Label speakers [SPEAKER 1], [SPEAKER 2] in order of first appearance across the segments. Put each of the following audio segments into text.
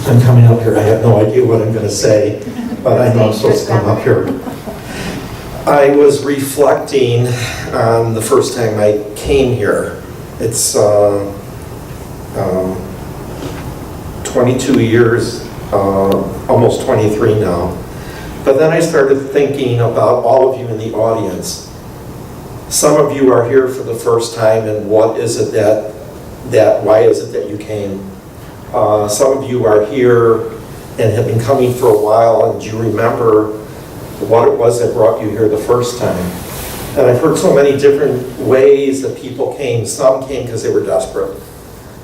[SPEAKER 1] I'm coming up here. I have no idea what I'm going to say, but I know I'm supposed to come up here. I was reflecting on the first time I came here. It's 22 years, almost 23 now. But then I started thinking about all of you in the audience. Some of you are here for the first time, and what is it why is it that you came? Some of you are here and have been coming for a while, and do you remember what it was that brought you here the first time? And I've heard so many different ways that people came. Some came because they were desperate.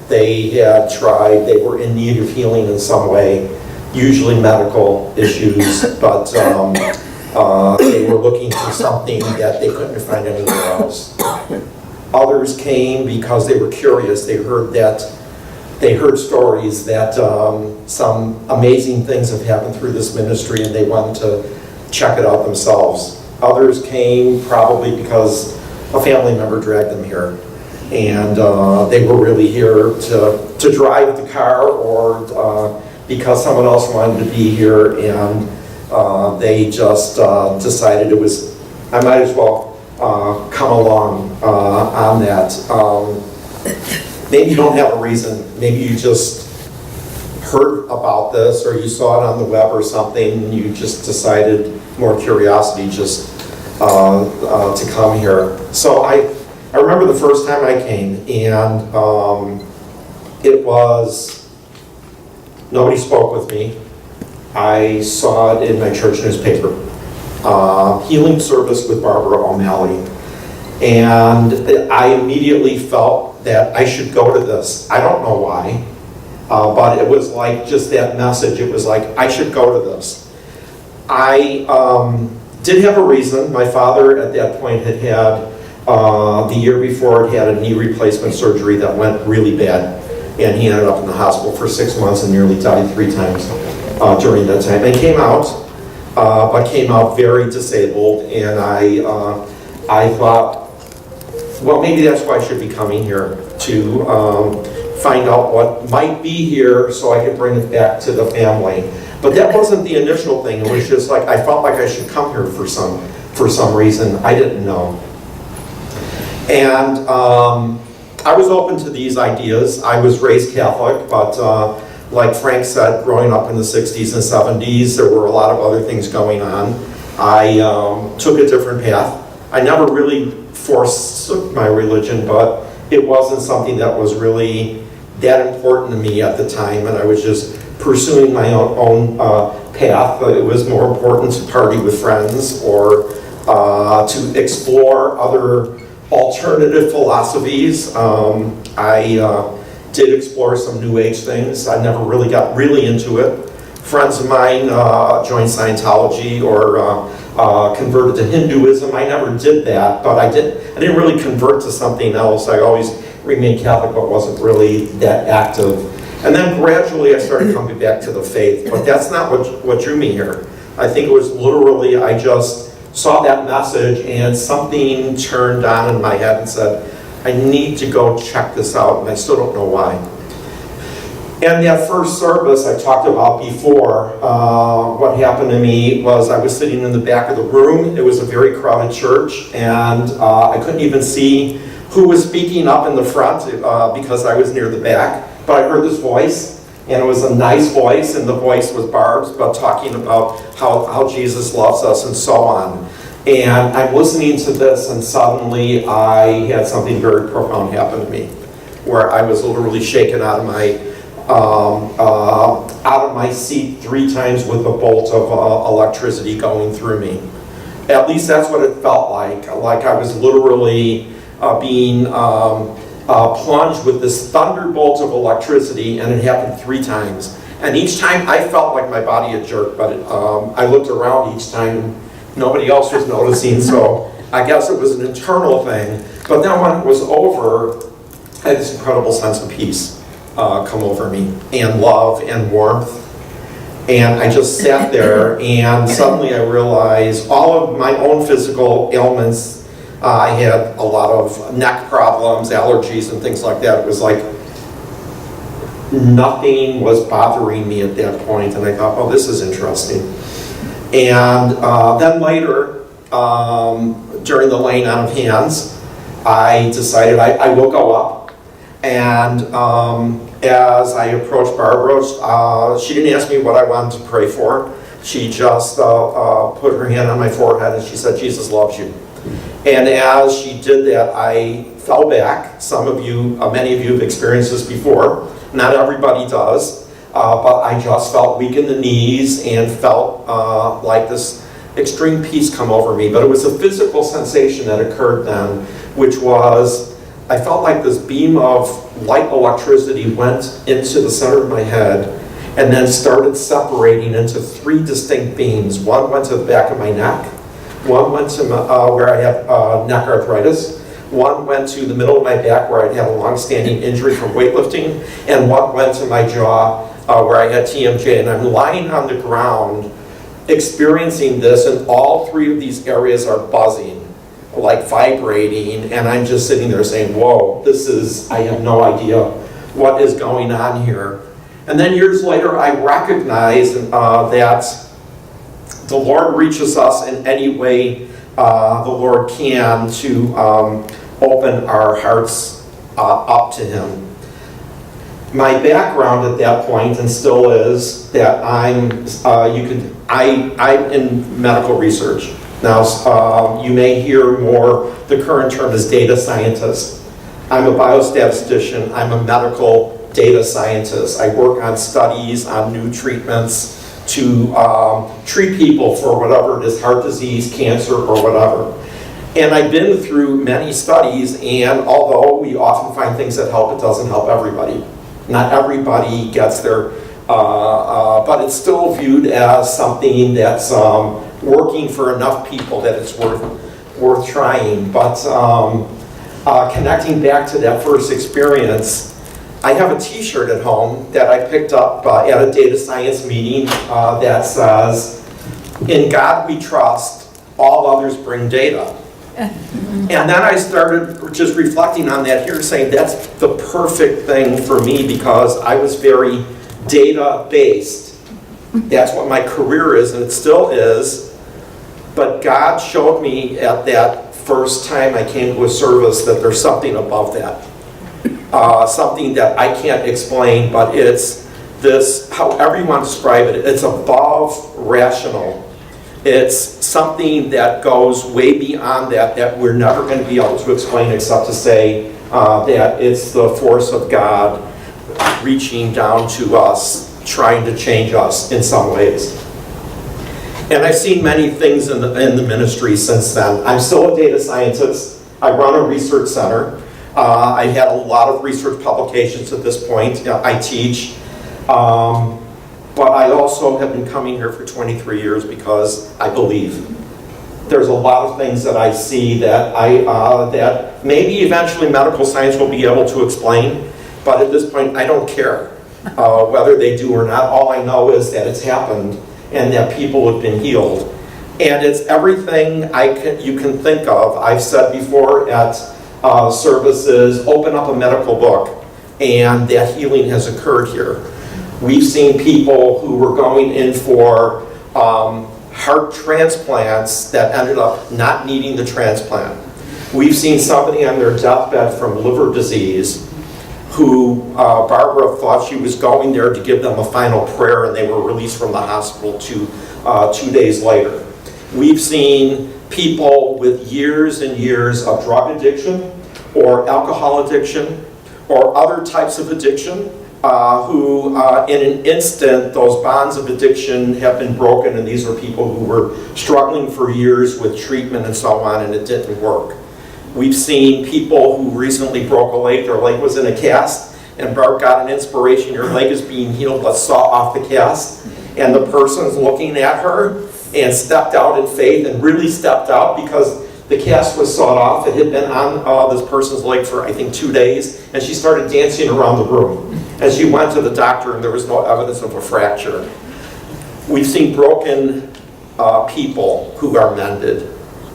[SPEAKER 1] They had tried, they were in need of healing in some way, usually medical issues, but they were looking for something that they couldn't find anywhere else. Others came because they were curious. They heard stories that some amazing things have happened through this ministry, and they wanted to check it out themselves. Others came probably because a family member dragged them here, and they were really here to drive the car, or because someone else wanted to be here, and they just decided I might as well come along on that. Maybe you don't have a reason. Maybe you just heard about this, or you saw it on the web or something, and you just decided, more curiosity, just to come here. So I remember the first time I came, and it was, nobody spoke with me. I saw it in my church newspaper, healing service with Barbara O'Malley. And I immediately felt that I should go to this. I don't know why, but it was like just that message. It was like, I should go to this. I did have a reason. My father at that point had the year before, had a knee replacement surgery that went really bad. And he ended up in the hospital for 6 months and nearly died 3 times during that time. And came out, but came out very disabled. And I thought, well, maybe that's why I should be coming here, to find out what might be here so I could bring it back to the family. But that wasn't the initial thing. It was just like I felt like I should come here for some reason. I didn't know. And I was open to these ideas. I was raised Catholic, but like Frank said, growing up in the 60s and 70s, there were a lot of other things going on. I took a different path. I never really forsook my religion, but it wasn't something that was really that important to me at the time, and I was just pursuing my own path. It was more important to party with friends, or to explore other alternative philosophies. I did explore some New Age things. I never really got really into it. Friends of mine joined Scientology or converted to Hinduism. I never did that, but I didn't really convert to something else. I always remained Catholic, but wasn't really that active. And then gradually I started coming back to the faith, but that's not what drew me here. I think it was literally, I just saw that message and something turned on in my head and said, I need to go check this out, and I still don't know why. And that first service I talked about before, what happened to me was I was sitting in the back of the room. It was a very crowded church, and I couldn't even see who was speaking up in the front because I was near the back. But I heard this voice, and it was a nice voice, and the voice was Barb's, but talking about how Jesus loves us and so on. And I'm listening to this, and suddenly I had something very profound happen to me, where I was literally shaken out of my seat 3 times with a bolt of electricity going through me. At least that's what it felt like. Like I was literally being plunged with this thunderbolt of electricity, and it happened 3 times. And each time I felt like my body had jerked, but I looked around each time and nobody else was noticing, so I guess it was an internal thing. But then when it was over, I had this incredible sense of peace come over me, and love and warmth. And I just sat there, and suddenly I realized all of my own physical ailments. I had a lot of neck problems, allergies, and things like that. It was like nothing was bothering me at that point, and I thought, oh, this is interesting. And then later, during the laying on of hands, I decided I will go up. And as I approached Barbara, she didn't ask me what I wanted to pray for. She just put her hand on my forehead and she said, Jesus loves you. And as she did that, I fell back. Some of you, many of you have experienced this before. Not everybody does, but I just felt weak in the knees and felt like this extreme peace come over me. But it was a physical sensation that occurred then, which was, I felt like this beam of light electricity went into the center of my head and then started separating into 3 distinct beams. One went to the back of my neck, one went to where I have neck arthritis, one went to the middle of my back where I had a long-standing injury from weightlifting, and one went to my jaw where I had TMJ. And I'm lying on the ground experiencing this, and all 3 of these areas are buzzing, like vibrating, and I'm just sitting there saying, whoa, I have no idea what is going on here. And then years later, I recognized that the Lord reaches us in any way the Lord can to open our hearts up to Him. My background at that point, and still is, that I'm in medical research. Now, you may hear more, the current term is data scientist. I'm a biostatistician, I'm a medical data scientist. I work on studies on new treatments to treat people for whatever it is, heart disease, cancer, or whatever. And I've been through many studies, and although we often find things that help, it doesn't help everybody. Not everybody gets there, but it's still viewed as something that's working for enough people that it's worth trying. But connecting back to that first experience, I have a t-shirt at home that I picked up at a data science meeting that says, "In God we trust, all others bring data." And then I started just reflecting on that here, saying that's the perfect thing for me because I was very data-based. That's what my career is, and it still is. But God showed me at that first time I came to a service that there's something above that. Something that I can't explain, but it's this, however you want to describe it, it's above rational. It's something that goes way beyond that we're never going to be able to explain except to say that it's the force of God reaching down to us, trying to change us in some ways. And I've seen many things in the ministry since then. I'm still a data scientist. I run a research center. I've had a lot of research publications at this point. I teach. But I also have been coming here for 23 years because I believe. There's a lot of things that I see that that maybe eventually medical science will be able to explain, but at this point I don't care whether they do or not. All I know is that it's happened and that people have been healed. And it's everything you can think of. I've said before at services, open up a medical book, and that healing has occurred here. We've seen people who were going in for heart transplants that ended up not needing the transplant. We've seen somebody on their deathbed from liver disease who Barbara thought she was going there to give them a final prayer, and they were released from the hospital 2 days later. We've seen people with years and years of drug addiction or alcohol addiction or other types of addiction who in an instant those bonds of addiction have been broken, and these are people who were struggling for years with treatment and so on, and it didn't work. We've seen people who recently broke a leg, their leg was in a cast, and Barb got an inspiration, your leg is being healed, let's saw off the cast. And the person's looking at her and stepped out in faith, and really stepped out because the cast was sawed off. It had been on this person's leg for, I think, 2 days, and she started dancing around the room. And she went to the doctor, and there was no evidence of a fracture. We've seen broken people who are mended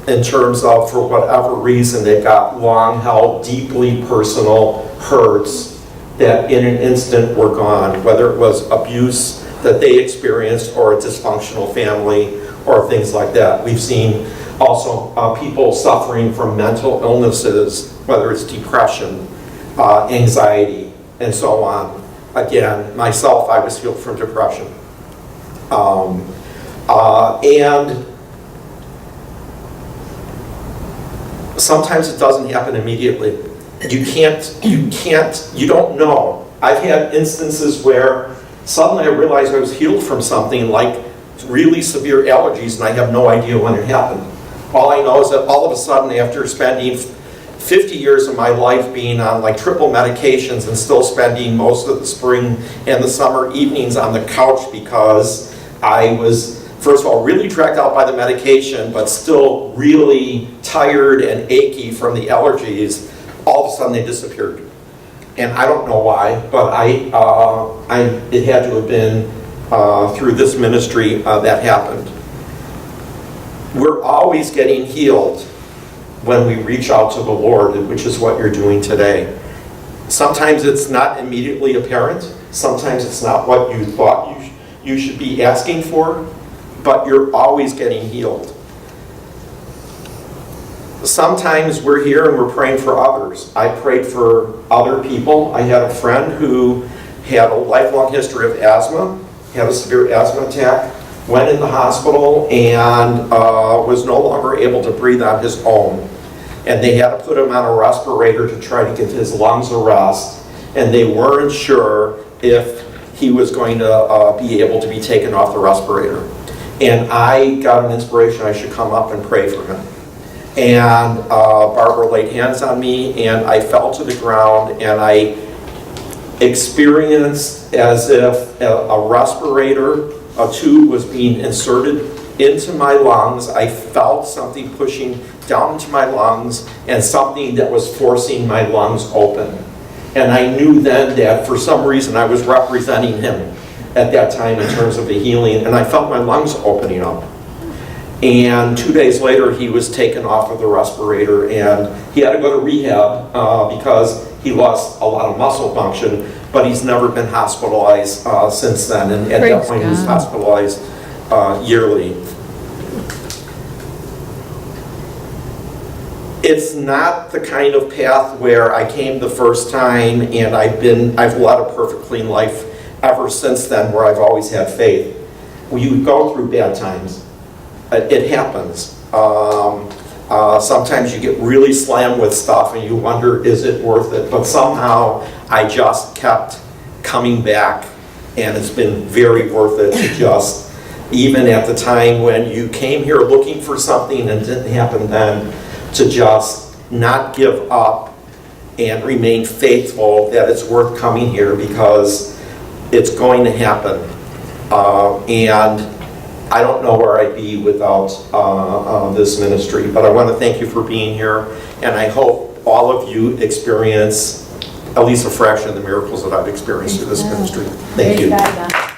[SPEAKER 1] in terms of, for whatever reason, they've got long-held, deeply personal hurts, that in an instant were gone, whether it was abuse that they experienced or a dysfunctional family or things like that. We've seen also people suffering from mental illnesses, whether it's depression, anxiety, and so on. Again, myself, I was healed from depression. And sometimes it doesn't happen immediately. You don't know. I've had instances where suddenly I realized I was healed from something like really severe allergies and I have no idea when it happened. All I know is that all of a sudden, after spending 50 years of my life being on like triple medications and still spending most of the spring and the summer evenings on the couch because I was, first of all, really dragged out by the medication, but still really tired and achy from the allergies, all of a sudden they disappeared. And I don't know why, but it had to have been through this ministry that happened. We're always getting healed when we reach out to the Lord, which is what you're doing today. Sometimes it's not immediately apparent. Sometimes it's not what you thought you should be asking for, but you're always getting healed. Sometimes we're here and we're praying for others. I prayed for other people. I had a friend who had a lifelong history of asthma, had a severe asthma attack, went in the hospital and was no longer able to breathe on his own. And they had to put him on a respirator to try to give his lungs a rest. And they weren't sure if he was going to be able to be taken off the respirator. And I got an inspiration I should come up and pray for him. And Barbara laid hands on me and I fell to the ground and I experienced as if a respirator, a tube was being inserted into my lungs. I felt something pushing down into my lungs and something that was forcing my lungs open. And I knew then that for some reason I was representing him at that time in terms of the healing, and I felt my lungs opening up. And 2 days later he was taken off of the respirator and he had to go to rehab because he lost a lot of muscle function, but he's never been hospitalized since then, and at that point he was hospitalized yearly. It's not the kind of path where I came the first time and I've led a perfect clean life ever since then, where I've always had faith. When you go through bad times, it happens. Sometimes you get really slammed with stuff and you wonder, is it worth it? But somehow I just kept coming back, and it's been very worth it to just, even at the time when you came here looking for something and it didn't happen then, to just not give up and remain faithful that it's worth coming here because it's going to happen. And I don't know where I'd be without this ministry, but I want to thank you for being here, and I hope all of you experience at least a fraction of the miracles that I've experienced through this ministry. Thank you.